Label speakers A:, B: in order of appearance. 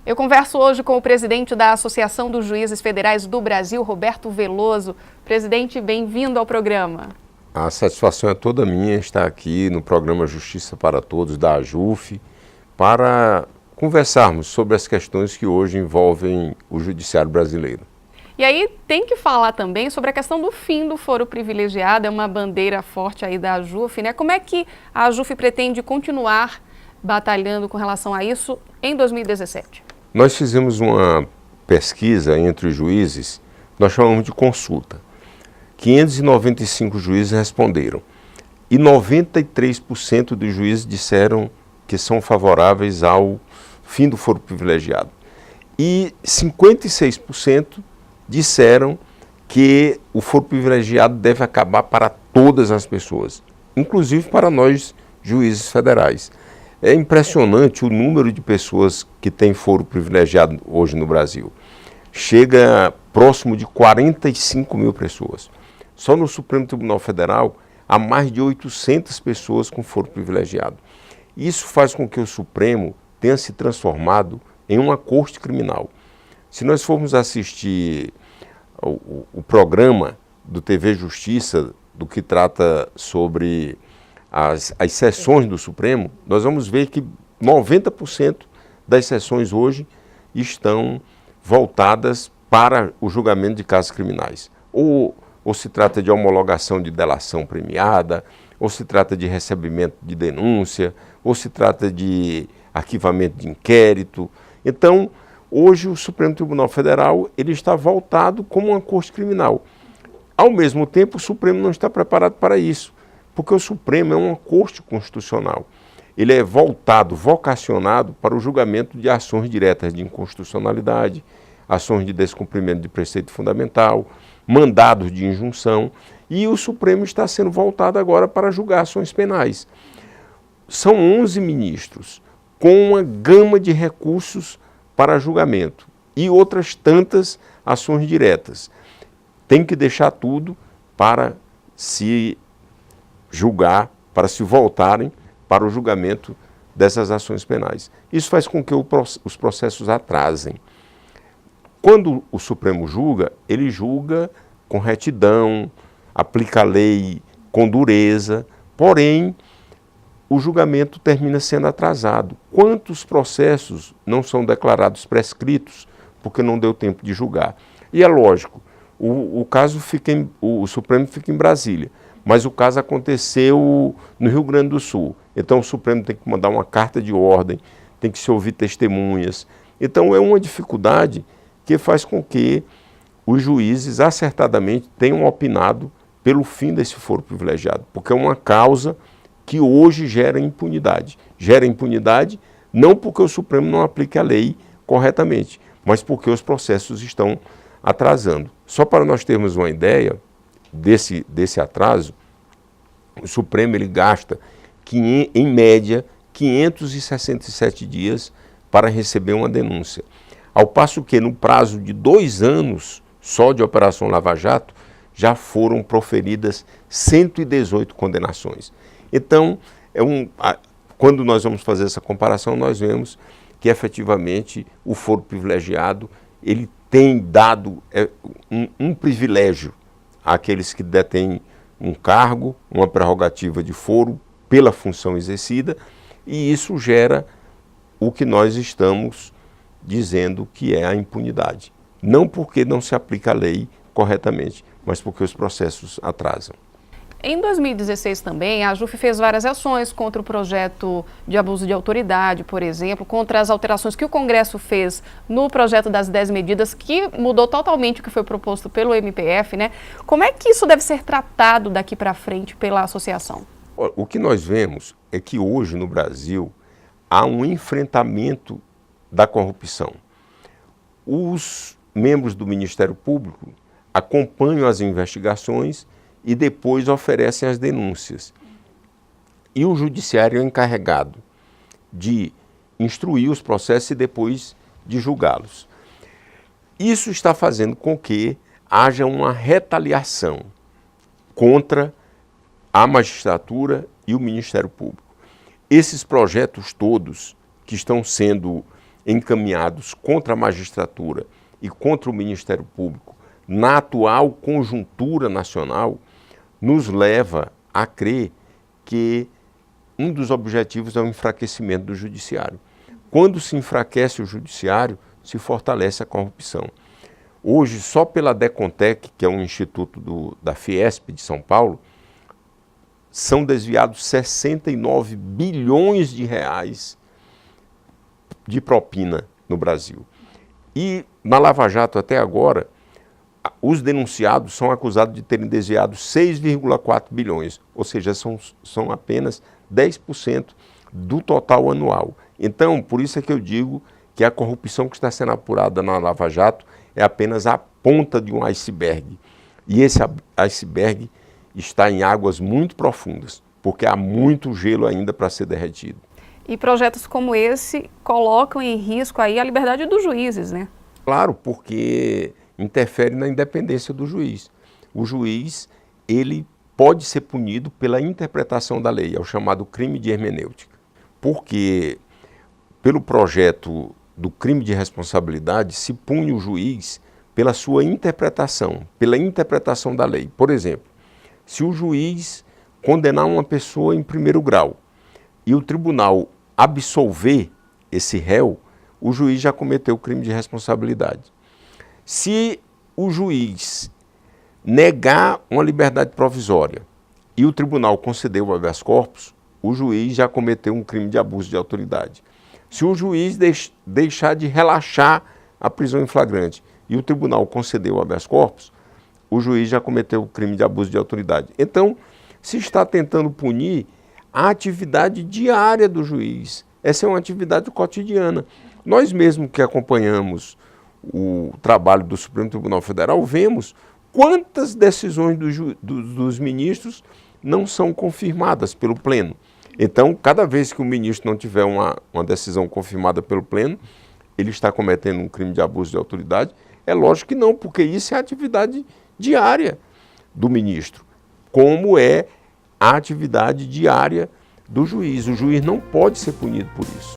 A: Eu converso hoje com o presidente da Associação dos Juízes Federais do Brasil, Roberto Veloso. Presidente, bem-vindo ao programa.
B: A satisfação é toda minha estar aqui no programa Justiça para Todos da AJUF para conversarmos sobre as questões que hoje envolvem o judiciário brasileiro.
A: E aí tem que falar também sobre a questão do fim do foro privilegiado, é uma bandeira forte aí da AJUF, né? Como é que a AJUF pretende continuar batalhando com relação a isso em 2017?
B: Nós fizemos uma pesquisa entre os juízes, nós chamamos de consulta. 595 juízes responderam e 93% dos juízes disseram que são favoráveis ao fim do foro privilegiado. E 56% disseram que o foro privilegiado deve acabar para todas as pessoas, inclusive para nós juízes federais. É impressionante o número de pessoas que têm foro privilegiado hoje no Brasil. Chega próximo de 45 mil pessoas. Só no Supremo Tribunal Federal há mais de 800 pessoas com foro privilegiado. Isso faz com que o Supremo tenha se transformado em uma corte criminal. Se nós formos assistir o programa do TV Justiça, do que trata sobre as sessões do Supremo, nós vamos ver que 90% das sessões hoje estão voltadas para o julgamento de casos criminais. Ou se trata de homologação de delação premiada, ou se trata de recebimento de denúncia, ou se trata de arquivamento de inquérito. Então, hoje o Supremo Tribunal Federal ele está voltado como uma corte criminal. Ao mesmo tempo, o Supremo não está preparado para isso, porque o Supremo é uma corte constitucional. Ele é voltado, vocacionado para o julgamento de ações diretas de inconstitucionalidade, ações de descumprimento de preceito fundamental, mandados de injunção, e o Supremo está sendo voltado agora para julgar ações penais. São 11 ministros, com uma gama de recursos para julgamento e outras tantas ações diretas. Tem que deixar tudo para se julgar, para se voltarem para o julgamento dessas ações penais. Isso faz com que os processos atrasem. Quando o Supremo julga, ele julga com retidão, aplica a lei com dureza, porém, o julgamento termina sendo atrasado. Quantos processos não são declarados prescritos porque não deu tempo de julgar? E é lógico, o Supremo fica em Brasília, mas o caso aconteceu no Rio Grande do Sul. Então o Supremo tem que mandar uma carta de ordem, tem que se ouvir testemunhas. Então é uma dificuldade que faz com que os juízes acertadamente tenham opinado pelo fim desse foro privilegiado, porque é uma causa que hoje gera impunidade. Gera impunidade não porque o Supremo não aplique a lei corretamente, mas porque os processos estão atrasando. Só para nós termos uma ideia desse atraso, o Supremo ele gasta, em média, 567 dias para receber uma denúncia. Ao passo que, no prazo de 2 anos, só de Operação Lava Jato, já foram proferidas 118 condenações. Então, quando nós vamos fazer essa comparação, nós vemos que, efetivamente, o foro privilegiado ele tem dado um privilégio àqueles que detêm um cargo, uma prerrogativa de foro pela função exercida, e isso gera o que nós estamos dizendo que é a impunidade. Não porque não se aplica a lei corretamente, mas porque os processos atrasam.
A: Em 2016 também, a AJUF fez várias ações contra o projeto de abuso de autoridade, por exemplo, contra as alterações que o Congresso fez no projeto das 10 medidas, que mudou totalmente o que foi proposto pelo MPF, né? Como é que isso deve ser tratado daqui para frente pela associação?
B: O que nós vemos é que hoje no Brasil há um enfrentamento da corrupção. Os membros do Ministério Público acompanham as investigações e depois oferecem as denúncias. E o judiciário é encarregado de instruir os processos e depois de julgá-los. Isso está fazendo com que haja uma retaliação contra a magistratura e o Ministério Público. Esses projetos todos que estão sendo encaminhados contra a magistratura e contra o Ministério Público na atual conjuntura nacional, nos leva a crer que um dos objetivos é o enfraquecimento do judiciário. Quando se enfraquece o judiciário, se fortalece a corrupção. Hoje, só pela Decontec, que é um instituto da Fiesp de São Paulo, são desviados 69 bilhões de reais de propina no Brasil. E na Lava Jato, até agora, os denunciados são acusados de terem desviado 6,4 bilhões, ou seja, são apenas 10% do total anual. Então, por isso é que eu digo que a corrupção que está sendo apurada na Lava Jato é apenas a ponta de um iceberg. E esse iceberg está em águas muito profundas, porque há muito gelo ainda para ser derretido.
A: E projetos como esse colocam em risco aí a liberdade dos juízes, né?
B: Claro, porque interfere na independência do juiz. O juiz, ele pode ser punido pela interpretação da lei, é o chamado crime de hermenêutica. Porque, pelo projeto do crime de responsabilidade, se pune o juiz pela sua interpretação, pela interpretação da lei. Por exemplo, se o juiz condenar uma pessoa em primeiro grau e o tribunal absolver esse réu, o juiz já cometeu o crime de responsabilidade. Se o juiz negar uma liberdade provisória e o tribunal conceder o habeas corpus, o juiz já cometeu um crime de abuso de autoridade. Se o juiz deixar de relaxar a prisão em flagrante e o tribunal conceder o habeas corpus, o juiz já cometeu o crime de abuso de autoridade. Então, se está tentando punir a atividade diária do juiz. Essa é uma atividade cotidiana. Nós mesmos que acompanhamos o trabalho do Supremo Tribunal Federal, vemos quantas decisões dos ministros não são confirmadas pelo Pleno. Então, cada vez que o ministro não tiver uma decisão confirmada pelo Pleno, ele está cometendo um crime de abuso de autoridade? É lógico que não, porque isso é a atividade diária do ministro, como é a atividade diária do juiz. O juiz não pode ser punido por isso.